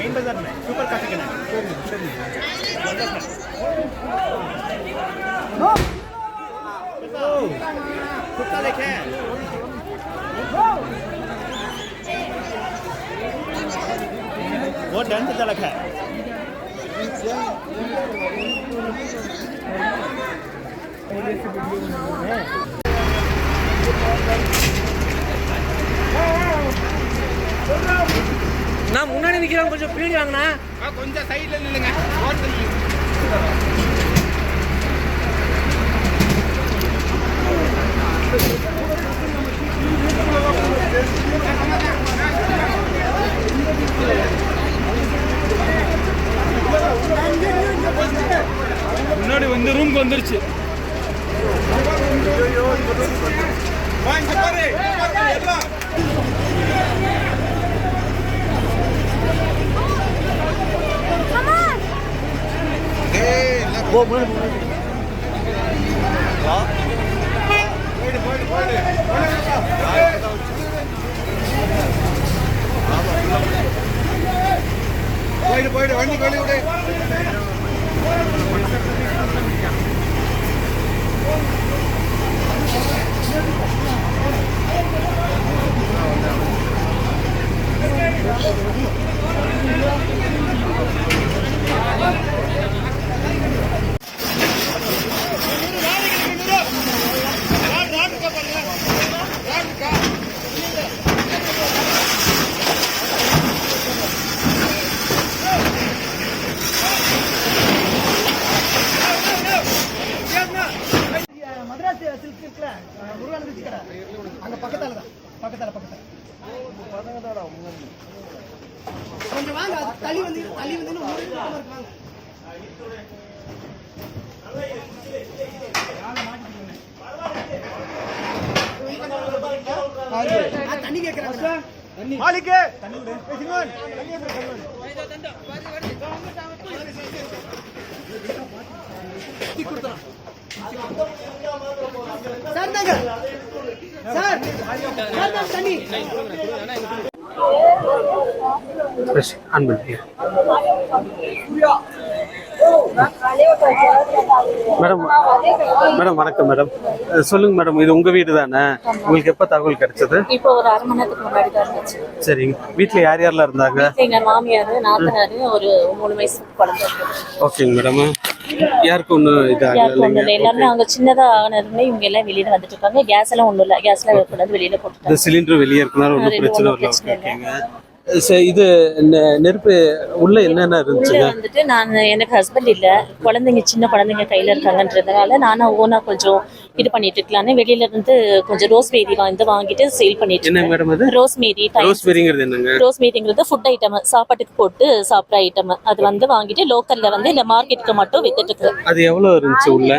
Main बाजार में super का चिकन कुत्ता देखे वो डंड तलक है நான் முன்னாடி நிக்கிறேன் கொஞ்சம் பின்னாடி வாங்கண்ணா கொஞ்சம் சைடுல நில்லுங்க முன்னாடி வந்து ரூம்க்கு வந்துருச்சு போயிடு வண்டி கொண்டு விடு கொஞ்சம் வாங்க தள்ளி வந்து தண்ணி கேட்கறாங்க மாலிகே தண்ணி விடு சிங்கன் சார் தாங்க சார் தண்ணி மேடம் மேடம் வணக்கம் மேடம் சொல்லுங்க மேடம் இது உங்க வீடு தானே உங்களுக்கு எப்ப தகவல் கிடைச்சது இப்போ ஒரு அரை மணி நேரத்துக்கு முன்னாடி தான் இருந்துச்சு சரிங்க வீட்டுல யார் யாரெல்லாம் இருந்தாங்க எங்க மாமியார் நாத்தனாரு ஒரு 3 வயசு குழந்தை ஓகேங்க மேடம் யாருக்கும் ஒன்றும் யாருக்கும் ஒண்ணும் இல்லை எல்லாருமே அவங்க சின்னதா ஆனதுமே இவங்க எல்லாம் வெளியில வந்துட்டு இருக்காங்க கேஸ் எல்லாம் ஒண்ணும் இல்லை கேஸ் எல்லாம் கொண்டாந்து வெளியில போட்டுட்டாங்க சிலிண்டர் வெளியே இருக்கனால ஒன்றும் பிரச்சனை இல்லை இது நெருப்பு உள்ள என்னென்ன இருந்துச்சுங்க வந்துட்டு நான் எனக்கு ஹஸ்பண்ட் இல்ல குழந்தைங்க சின்ன குழந்தைங்க கையில இருக்காங்கன்றதுனால நானா ஓனா கொஞ்சம் இது பண்ணிட்டு இருக்கலாம்னு வெளியில இருந்து கொஞ்சம் ரோஸ்மேரி வாங்கிட்டு சேல் பண்ணிட்டு என்ன மேடம் அது ரோஸ்மேரிங்கிறது என்னங்க ரோஸ்மேரிங்கிறது ஃபுட் ஐட்டம் சாப்பாட்டுக்கு போட்டு சாப்பிட்ற ஐட்டம் அது வந்து வாங்கிட்டு லோக்கல்ல வந்து இந்த மார்க்கெட்டுக்கு மட்டும் வித்துட்டு இருக்கு அது எவ்வளவு இருந்துச்சு உள்ள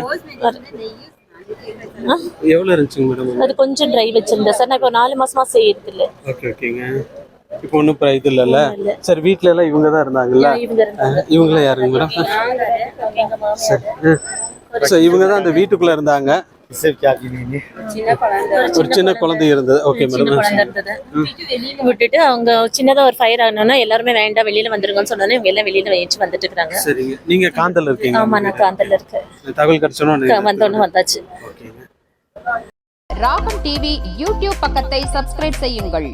எவ்வளவு இருந்துச்சுங்க மேடம் அது கொஞ்சம் ட்ரை வச்சிருந்தேன் சார் நான் இப்போ 4 மாசமா செய்யறது இல்ல ஓகே ஓகேங்க இப்போ ஒன்றும் இது இல்லைல்ல சரி வீட்டில எல்லாம் இவங்க தான் இருந்தாங்கல்ல இவங்கள யாருங்க மேடம் சரி இவங்க தான் அந்த வீட்டுக்குள்ள இருந்தாங்க ஒரு சின்ன குழந்தை இருந்தது ஓகே மேடம் விட்டுட்டு அவங்க சின்னதா ஒரு ஃபயர் ஆகணும்னா எல்லாருமே வேண்டாம் வெளியில வந்துருங்கன்னு சொன்னாலும் இவங்க எல்லாம் வெளியில வச்சு வந்துட்டு இருக்காங்க சரிங்க நீங்க காந்தல்ல இருக்கீங்க ஆமா நான் காந்தல்ல இருக்கேன் தகவல் கிடைச்சோன்னு வந்தோன்னு வந்தாச்சு ராகம் டிவி யூடியூப் பக்கத்தை சப்ஸ்கிரைப் செய்யுங்கள்.